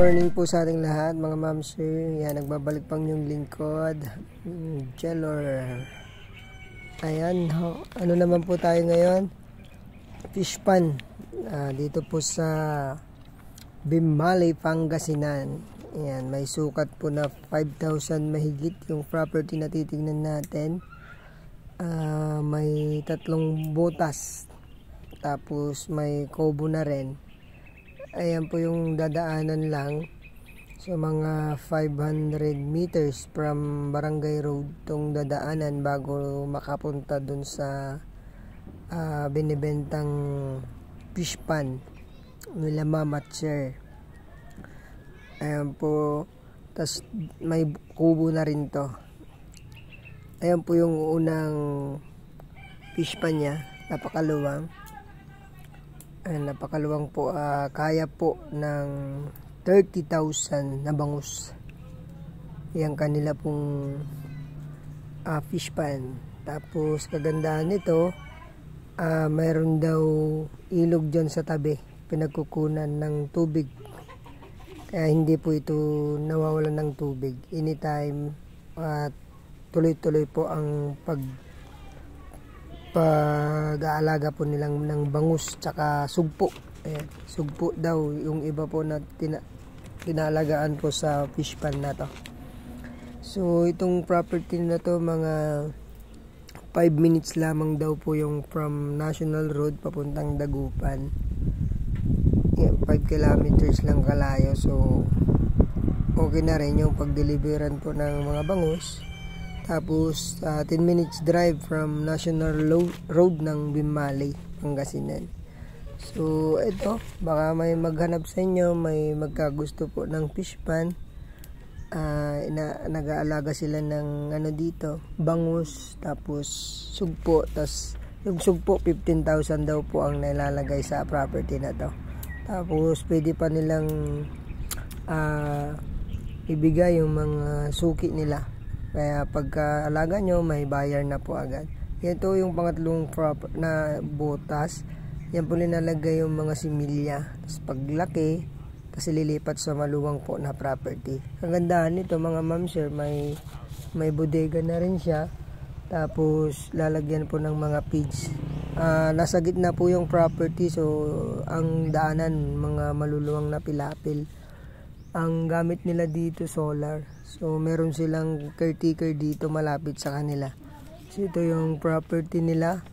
morning po sa ating lahat mga mamsir. Yan, nagbabalik pang yung lingkod Jelor. Ayan, ano naman po tayo ngayon? Fish pan dito po sa Bimbali, Pangasinan. Ayan, may sukat po na 5,000 mahigit yung property na titignan natin. May 3 butas, tapos may kubo na rin. Ayan po yung dadaanan lang. So mga 500 meters from Barangay Road tong dadaanan bago makapunta dun sa binibentang fish pan nila Mama Chair. Ayan po. Tas may kubo na rin to. Ayan po yung unang fish pan niya. Napakaluwang. Ayan, napakaluwang po. Kaya po ng 30,000 na bangus. Yan kanila pong fish pan. Tapos kagandahan nito, mayroon daw ilog dyan sa tabi, pinagkukunan ng tubig. Kaya hindi po ito nawawalan ng tubig. Anytime tuloy-tuloy po ang pag-aalaga po nilang ng bangus tsaka sugpo. Ayan, sugpo daw yung iba po na tinalagaan po sa fish pan na to. So itong property na to, mga 5 minutes lamang daw po yung from National Road papuntang Dagupan. Ayan, 5 kilometers lang kalayo. So okay na rin yung pag-deliveran po ng mga bangus. Tapos 10 minutes drive from National Road ng Bimbali, Pangasinan. So ito, baka may maghanap sa inyo, may magkagusto po ng fish pan. Nag-aalaga sila ng ano dito, bangus, tapos sugpo. Tapos yung sugpo 15,000 daw po ang nilalagay sa property na to. Tapos pwede pa nilang ibigay yung mga suki nila. Kaya pagka-alaga nyo, may bayar na po agad. Ito yung pangatlong na butas. Yan po linalagay yung mga similya. Tapos paglaki, kasi lilipat sa maluwang po na property. Ang gandahan nito mga mamsir, may bodega na rin siya. Tapos lalagyan po ng mga pigs. Nasa gitna po yung property, so ang daanan mga maluluwang na pilapil. Ang gamit nila dito solar. So meron silang caretaker dito malapit sa kanila. So ito yung property nila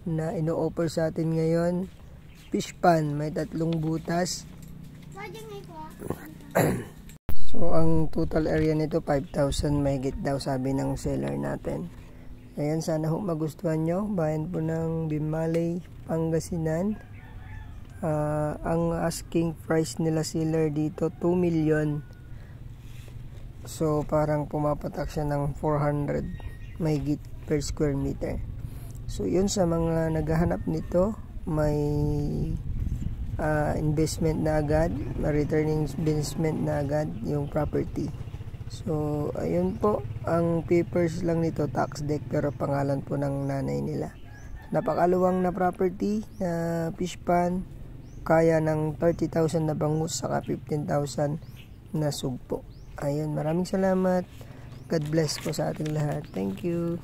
na ino-offer sa atin ngayon. Fish pan, may 3 butas. So ang total area nito 5,000 mahigit daw, sabi ng seller natin. Ayan, sana ho magustuhan nyo. Bayan po ng Bimbali, Pangasinan. Ang asking price nila seller dito 2 million. So parang pumapatak siya ng 400 mahigit per square meter. So yun, sa mga naghahanap nito, may investment na agad, returning investment na agad yung property. So ayun po, ang papers lang nito tax deck, pero pangalan po ng nanay nila. Napakaluwang na property na fish pan, kaya ng 30,000 na bangus saka 15,000 na sugpo. Ayun, maraming salamat. God bless po sa ating lahat. Thank you.